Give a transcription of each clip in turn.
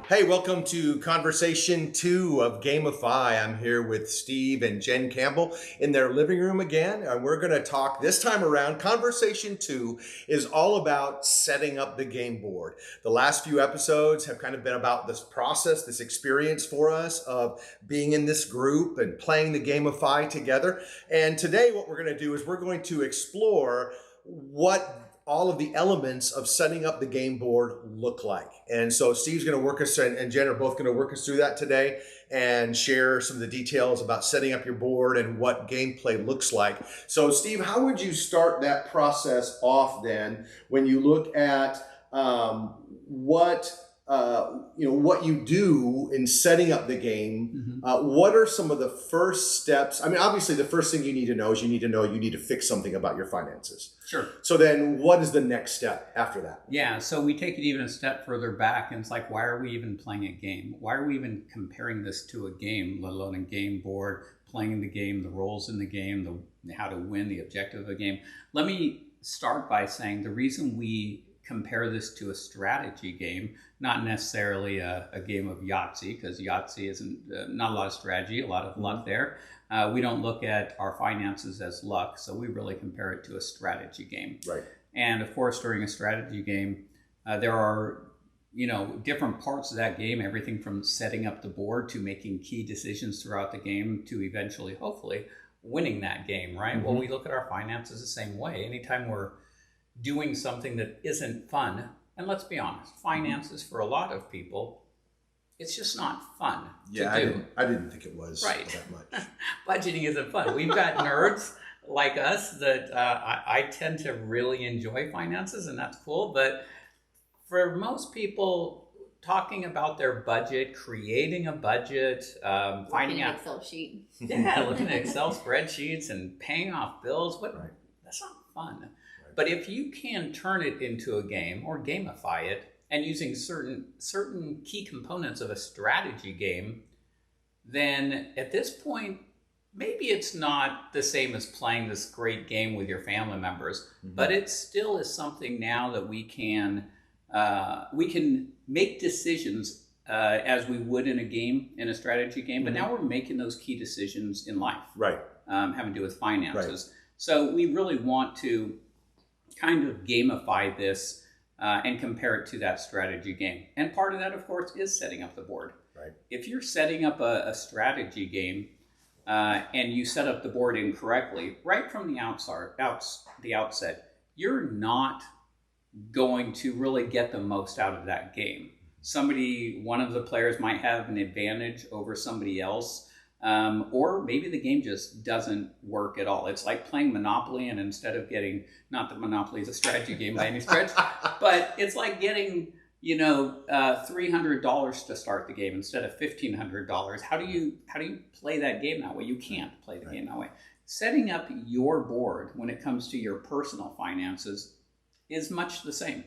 Hey, welcome to Conversation 2 of Gamify. I'm here with Steve and Jenn Campbell in their living room again. And we're going to talk this time around. Conversation 2 is all about setting up the game board. The last few episodes have kind of been about this process, this experience for us of being in this group and playing the Gamify together. And today what we're going to do is we're going to explore what all of the elements of setting up the game board look like. And so Steve's going to work us, and Jenn are both going to work us through that today and share some of the details about setting up your board and what gameplay looks like. So Steve, how would you start that process off then when you look at what you do in setting up the game? What are some of the first steps? I mean, obviously the first thing you need to know is you need to fix something about your finances. Sure. So then what is the next step after that? Yeah, so we take it even a step further back, and it's like, why are we even playing a game? Why are we even comparing this to a game, let alone a game board, playing the game, the roles in the game, how to win, the objective of the game? Let me start by saying the reason we compare this to a strategy game, not necessarily a game of Yahtzee, because Yahtzee isn't not a lot of strategy, a lot of luck there. We don't look at our finances as luck, so we really compare it to a strategy game. Right. And of course, during a strategy game, there are different parts of that game, everything from setting up the board to making key decisions throughout the game to eventually, hopefully, winning that game, right? Well, we look at our finances the same way. Anytime we're doing something that isn't fun, and let's be honest, finances for a lot of people, it's just not fun to do. I didn't think it was right. that much. Budgeting isn't fun. We've got nerds like us that I tend to really enjoy finances, and that's cool. But for most people, talking about their budget, creating a budget, finding out Excel sheet. Yeah, looking at Excel spreadsheets and paying off bills, that's not fun. Right. But if you can turn it into a game or gamify it, and using certain key components of a strategy game, then at this point, maybe it's not the same as playing this great game with your family members, but it still is something now that we can make decisions as we would in a game, in a strategy game, but now we're making those key decisions in life, right? Having to do with finances. Right. So we really want to kind of gamify this and compare it to that strategy game. And part of that, of course, is setting up the board. Right. If you're setting up a strategy game and you set up the board incorrectly, right from the outset, you're not going to really get the most out of that game. One of the players might have an advantage over somebody else, or maybe the game just doesn't work at all. It's like playing Monopoly, and instead of getting, not that Monopoly is a strategy game by any stretch, but it's like getting, $300 to start the game instead of $1,500. How do you play that game that way? You can't play the game that way. Setting up your board when it comes to your personal finances is much the same.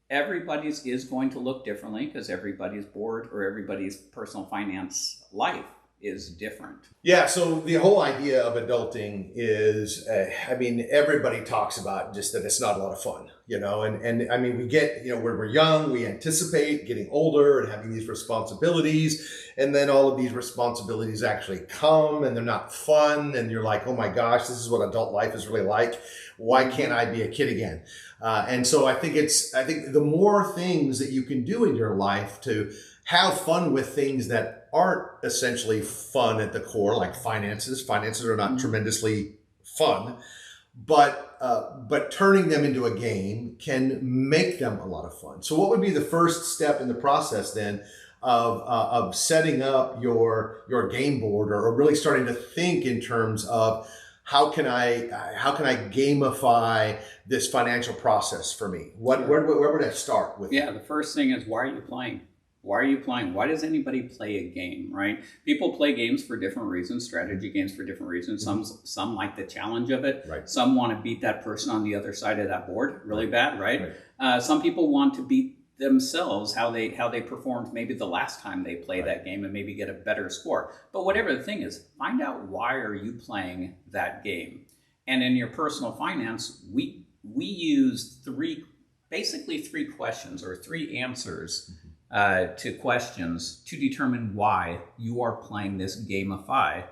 Everybody's is going to look differently because everybody's board or everybody's personal finance life is different. Yeah, so the whole idea of adulting is, everybody talks about just that it's not a lot of fun, and I mean, we get, when we're young, we anticipate getting older and having these responsibilities, and then all of these responsibilities actually come and they're not fun, and you're like, oh my gosh, this is what adult life is really like. Why can't I be a kid again? And so I think the more things that you can do in your life to have fun with things that aren't essentially fun at the core, like finances. Finances are not tremendously fun, but turning them into a game can make them a lot of fun. So what would be the first step in the process then of setting up your game board, or really starting to think in terms of how can I gamify this financial process for me? Where would I start with? Yeah, the first thing is, why are you playing? Why are you playing? Why does anybody play a game, right? People play games for different reasons, strategy games for different reasons. Some like the challenge of it. Right. Some want to beat that person on the other side of that board really bad, right? Some people want to beat themselves, how they performed maybe the last time they played that game and maybe get a better score. But whatever the thing is, find out why are you playing that game. And in your personal finance, we use basically three questions or three answers to questions to determine why you are playing this game of fi,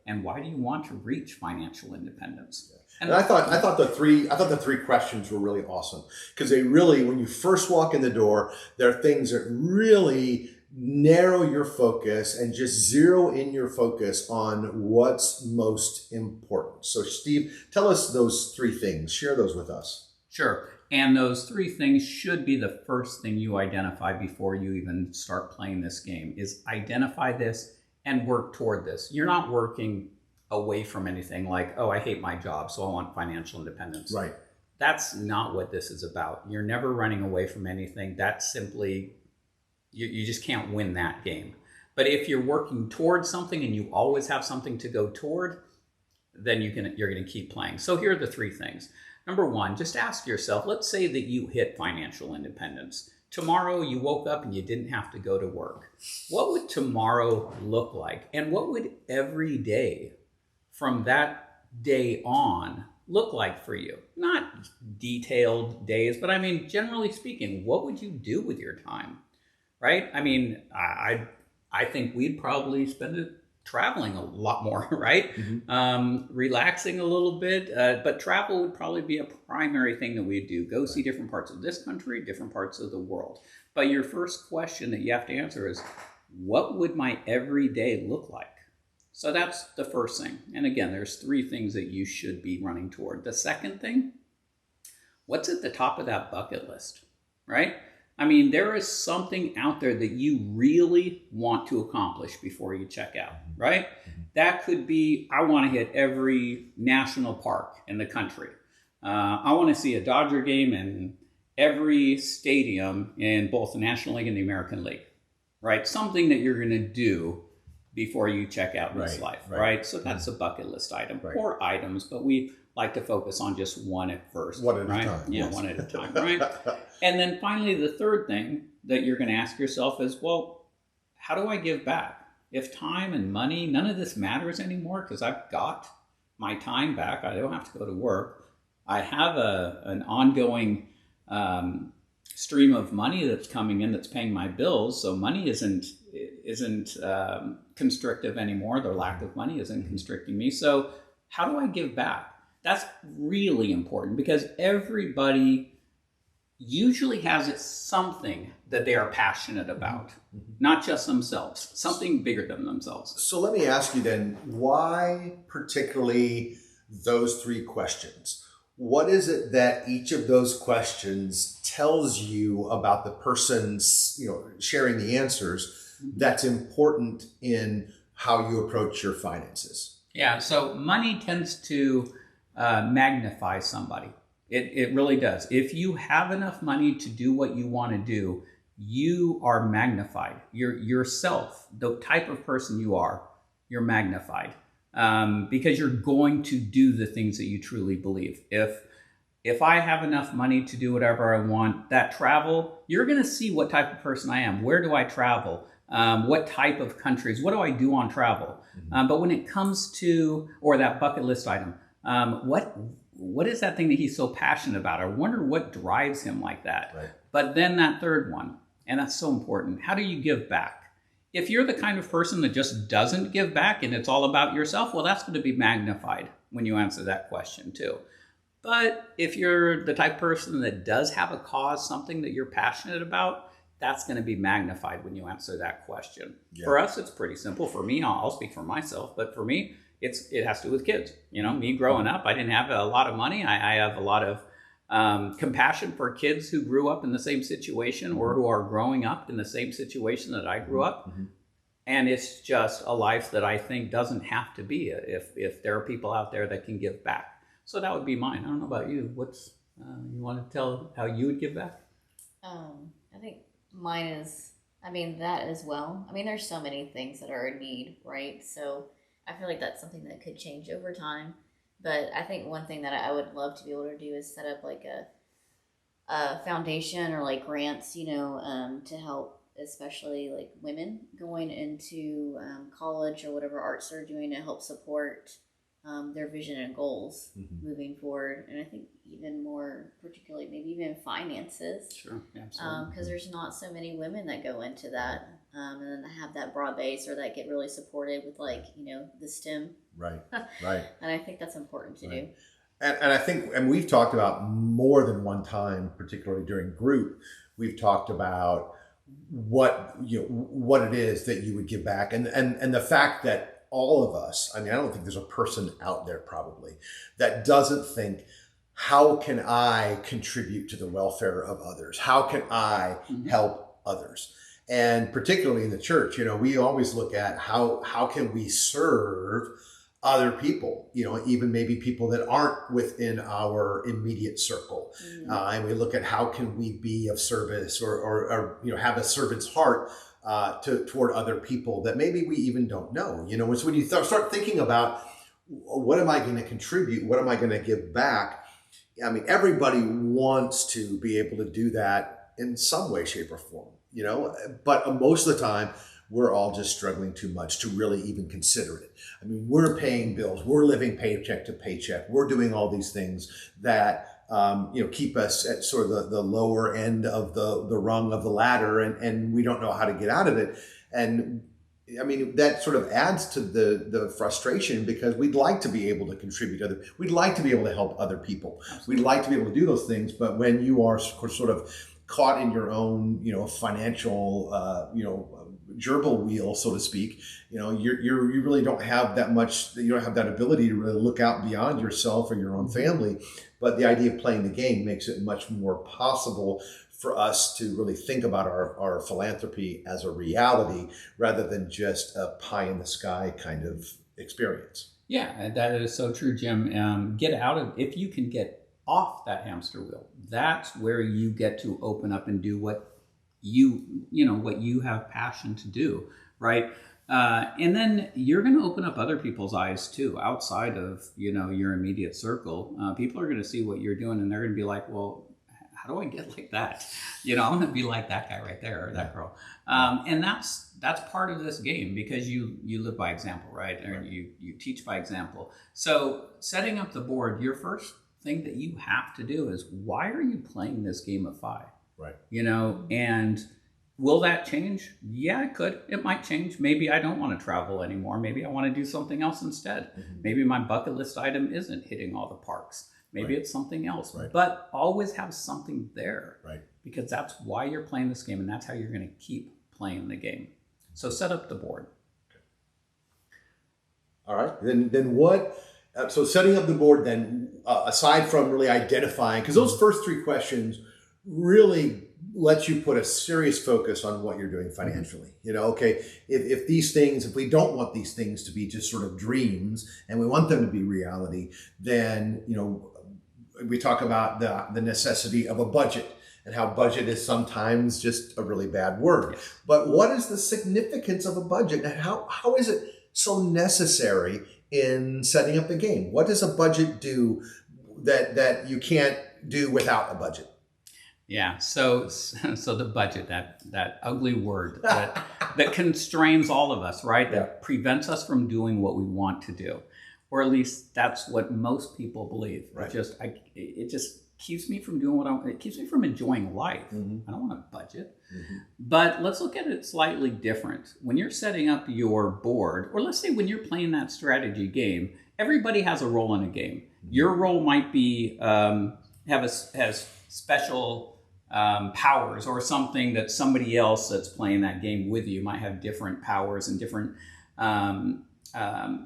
and why do you want to reach financial independence. And I thought the three questions were really awesome, because they really, when you first walk in the door, there are things that really narrow your focus and just zero in your focus on what's most important. So Steve, tell us those three things. Share those with us. Sure. And those three things should be the first thing you identify before you even start playing this game, is identify this and work toward this. You're not working away from anything like, oh, I hate my job, so I want financial independence. Right. That's not what this is about. You're never running away from anything. That's simply, you just can't win that game. But if you're working towards something and you always have something to go toward, then you're going to keep playing. So here are the three things. Number one, just ask yourself, let's say that you hit financial independence. Tomorrow you woke up and you didn't have to go to work. What would tomorrow look like? And what would every day from that day on look like for you? Not detailed days, but I mean, generally speaking, what would you do with your time, right? I mean, I think we'd probably spend it traveling a lot more, right? Relaxing a little bit, but travel would probably be a primary thing that we'd do. Go see different parts of this country, different parts of the world. But your first question that you have to answer is, what would my everyday look like? So that's the first thing. And again, there's three things that you should be running toward. The second thing, what's at the top of that bucket list, right? I mean, there is something out there that you really want to accomplish before you check out, right? That could be, I want to hit every national park in the country. I want to see a Dodger game in every stadium in both the National League and the American League, right? Something that you're going to do before you check out this life, right? So that's a bucket list item, or items, but we like to focus on just one at first. One at right? a time. Yeah, one at a time, right? And then finally, the third thing that you're going to ask yourself is, well, how do I give back? If time and money, none of this matters anymore because I've got my time back, I don't have to go to work. I have an ongoing stream of money that's coming in that's paying my bills, so money isn't constrictive anymore. The lack of money isn't constricting me. So how do I give back? That's really important because everybody usually has something that they are passionate about, not just themselves, something bigger than themselves. So let me ask you then, why particularly those three questions? What is it that each of those questions tells you about the person's, sharing the answers that's important in how you approach your finances? Yeah, so money tends to magnify somebody. It really does. If you have enough money to do what you want to do, you are magnified. Yourself, the type of person you are, you're magnified because you're going to do the things that you truly believe. If I have enough money to do whatever I want, that travel, you're going to see what type of person I am. Where do I travel? What type of countries? What do I do on travel? But when it comes to, or that bucket list item, what is that thing that he's so passionate about? I wonder what drives him like that. Right. But then that third one, and that's so important. How do you give back? If you're the kind of person that just doesn't give back and it's all about yourself, well, that's going to be magnified when you answer that question too. But if you're the type of person that does have a cause, something that you're passionate about, that's going to be magnified when you answer that question. Yeah. For us, it's pretty simple. For me, I'll speak for myself, but for me, it has to do with kids. Me growing up, I didn't have a lot of money. I have a lot of compassion for kids who grew up in the same situation or who are growing up in the same situation that I grew up. And it's just a life that I think doesn't have to be if there are people out there that can give back. So that would be mine. I don't know about you. What's you want to tell how you would give back? I think mine is, I mean, that as well. I mean, there's so many things that are in need, right? So I feel like that's something that could change over time. But I think one thing that I would love to be able to do is set up like a foundation or like grants, to help, especially like women going into college or whatever arts they're doing to help support their vision and goals moving forward. And I think even more particularly, maybe even finances. Sure, absolutely. Because there's not so many women that go into that and then have that broad base or that get really supported with like, the STEM. Right, right. And I think that's important to do. And I think, and we've talked about more than one time, particularly during group, we've talked about what it is that you would give back, and the fact that all of us, I mean, I don't think there's a person out there probably that doesn't think, how can I contribute to the welfare of others? How can I help others? And particularly in the church, we always look at how can we serve other people, even maybe people that aren't within our immediate circle. And we look at how can we be of service or have a servant's heart toward other people that maybe we even don't know. It's when you start thinking about, what am I going to contribute? What am I going to give back? I mean, everybody wants to be able to do that in some way, shape, or form, but most of the time, we're all just struggling too much to really even consider it. I mean, we're paying bills, we're living paycheck to paycheck, we're doing all these things that keep us at sort of the lower end of the rung of the ladder, and we don't know how to get out of it. And I mean, that sort of adds to the frustration, because we'd like to be able to contribute we'd like to be able to help other people. Absolutely. We'd like to be able to do those things, but when you are sort of caught in your own, financial, gerbil wheel, so to speak, you really don't have that much, you don't have that ability to really look out beyond yourself or your own family. But the idea of playing the game makes it much more possible for us to really think about our philanthropy as a reality rather than just a pie in the sky kind of experience. Yeah, that is so true, Jim. Get out of, if you can get off that hamster wheel, that's where you get to open up and do what what you have passion to do, right? And then you're going to open up other people's eyes too, outside of, your immediate circle. People are going to see what you're doing, and they're going to be like, well, how do I get like that? I'm going to be like that guy right there, or that girl. And that's part of this game, because you live by example, right? Or you teach by example. So setting up the board, your first thing that you have to do is, why are you playing this game of 5? Right. And will that change? Yeah, it could. It might change. Maybe I don't want to travel anymore. Maybe I want to do something else instead. Maybe my bucket list item isn't hitting all the parks. Maybe it's something else. Right. But always have something there. Right. Because that's why you're playing this game, and that's how you're going to keep playing the game. So set up the board. Okay. All right. Then what? So setting up the board, then aside from really identifying, because those first 3 questions really lets you put a serious focus on what you're doing financially. Okay, if these things, if we don't want these things to be just sort of dreams and we want them to be reality, then, we talk about the necessity of a budget and how budget is sometimes just a really bad word. But what is the significance of a budget, and how is it so necessary in setting up the game? What does a budget do that you can't do without a budget? Yeah, so the budget, that ugly word that constrains all of us, right? That prevents us from doing what we want to do, or at least that's what most people believe. Right. It just keeps me from doing it keeps me from enjoying life. I don't want a budget. But let's look at it slightly different. When you're setting up your board, or let's say when you're playing that strategy game, everybody has a role in a game. Your role might be has special powers, or something that somebody else that's playing that game with you might have different powers and different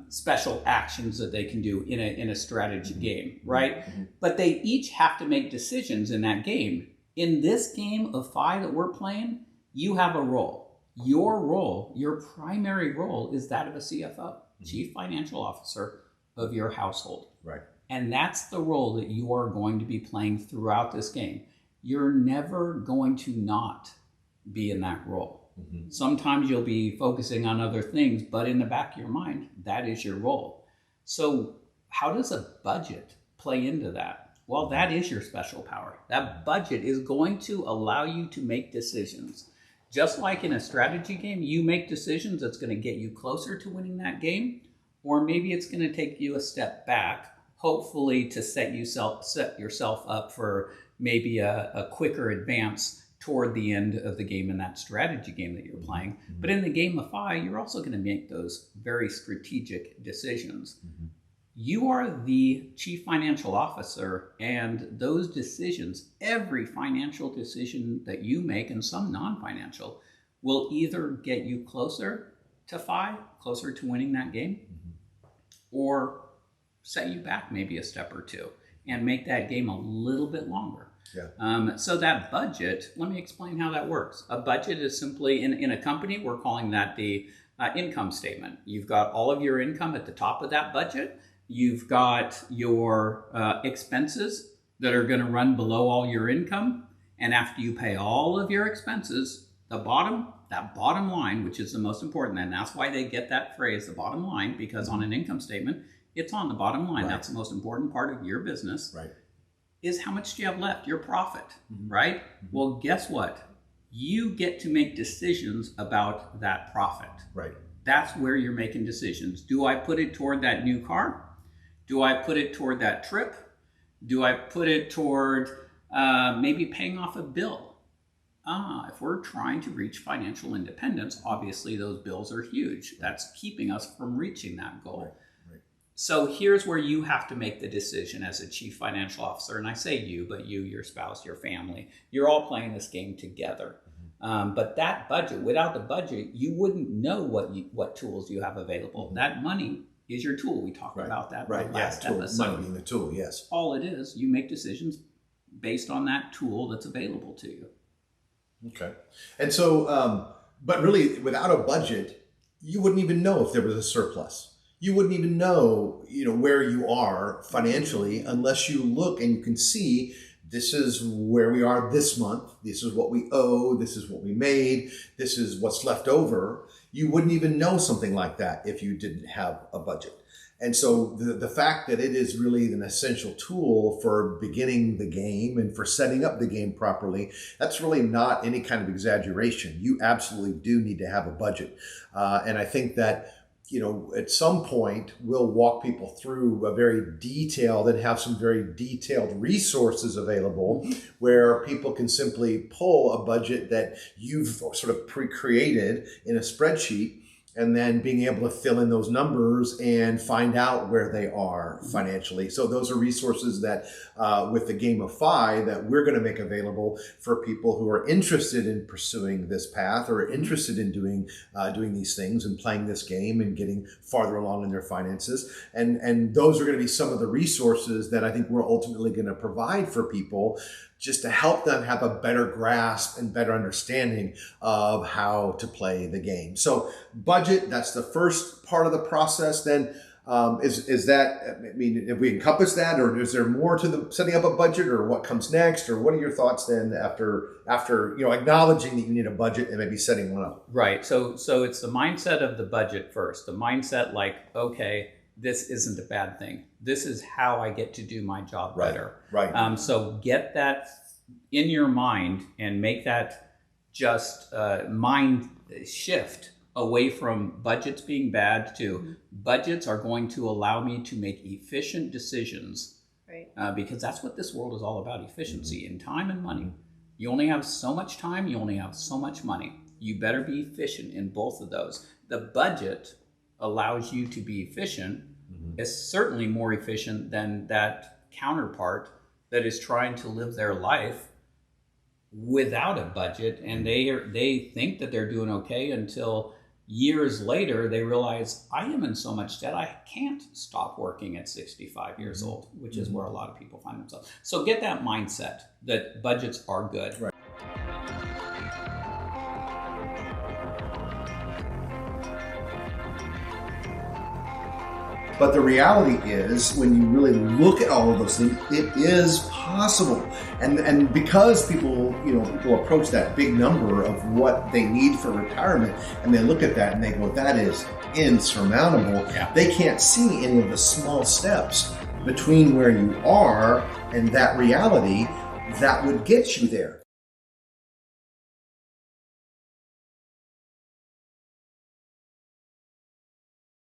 special actions that they can do in a strategy game, right? But they each have to make decisions in that game. In this game of 5 that we're playing, you have a role. Your role, your primary role, is that of a CFO, Chief Financial Officer of your household. Right. And that's the role that you are going to be playing throughout this game. You're never going to not be in that role. Mm-hmm. Sometimes you'll be focusing on other things, but in the back of your mind, that is your role. So how does a budget play into that? Well, that is your special power. That budget is going to allow you to make decisions. Just like in a strategy game, you make decisions that's going to get you closer to winning that game, or maybe it's going to take you a step back, hopefully to set yourself up for maybe a quicker advance toward the end of the game in that strategy game that you're playing. Mm-hmm. But in the gamify, you're also going to make those very strategic decisions. Mm-hmm. You are the chief financial officer, and those decisions, every financial decision that you make, and some non-financial, will either get you closer to closer to winning that game, or set you back maybe a step or two and make that game a little bit longer. Yeah. So that budget, let me explain how that works. A budget is simply, in a company, we're calling that the income statement. You've got all of your income at the top of that budget. You've got your expenses that are going to run below all your income. And after you pay all of your expenses, that bottom line, which is the most important, and that's why they get that phrase, the bottom line, because on an income statement, it's on the bottom line. Right. That's the most important part of your business. Right. Is how much do you have left, your profit, right? Mm-hmm. Well, guess what? You get to make decisions about that profit. Right. That's where you're making decisions. Do I put it toward that new car? Do I put it toward that trip? Do I put it toward maybe paying off a bill? If we're trying to reach financial independence, obviously those bills are huge. That's keeping us from reaching that goal. Right. So here's where you have to make the decision as a chief financial officer. And I say you, but you, your spouse, your family, you're all playing this game together. But that budget, without the budget, you wouldn't know what tools you have available. Mm-hmm. That money is your tool. We talked about that last episode. Money being the tool, yes. All it is, you make decisions based on that tool that's available to you. Okay. And so, but really, without a budget, you wouldn't even know if there was a surplus. You wouldn't even know, where you are financially unless you look and you can see this is where we are this month. This is what we owe. This is what we made. This is what's left over. You wouldn't even know something like that if you didn't have a budget. And so the fact that it is really an essential tool for beginning the game and for setting up the game properly, that's really not any kind of exaggeration. You absolutely do need to have a budget. And I think that at some point, we'll walk people through a very detailed and have some very detailed resources available where people can simply pull a budget that you've sort of pre-created in a spreadsheet, and then being able to fill in those numbers and find out where they are financially. So those are resources that with the gamify that we're going to make available for people who are interested in pursuing this path or interested in doing these things and playing this game and getting farther along in their finances. And those are going to be some of the resources that I think we're ultimately going to provide for people, just to help them have a better grasp and better understanding of how to play the game. So budget, that's the first part of the process. Then is that, if we encompass that, or is there more to the setting up a budget, or what comes next, or what are your thoughts then after acknowledging that you need a budget and maybe setting one up? Right. So it's the mindset of the budget first. The mindset okay, this isn't a bad thing. This is how I get to do my job better. Right. So get that in your mind and make that just mind shift away from budgets being bad to budgets are going to allow me to make efficient decisions. Right. Because that's what this world is all about, efficiency in time and money. You only have so much time, you only have so much money. You better be efficient in both of those. The budget allows you to be efficient. Is certainly more efficient than that counterpart that is trying to live their life without a budget, and they think that they're doing okay until years later they realize, I am in so much debt I can't stop working at 65 years old, which is where a lot of people find themselves. So get that mindset that budgets are good. Right. But the reality is, when you really look at all of those things, it is possible. And because people approach that big number of what they need for retirement, and they look at that and they go, that is insurmountable. Yeah. They can't see any of the small steps between where you are and that reality that would get you there.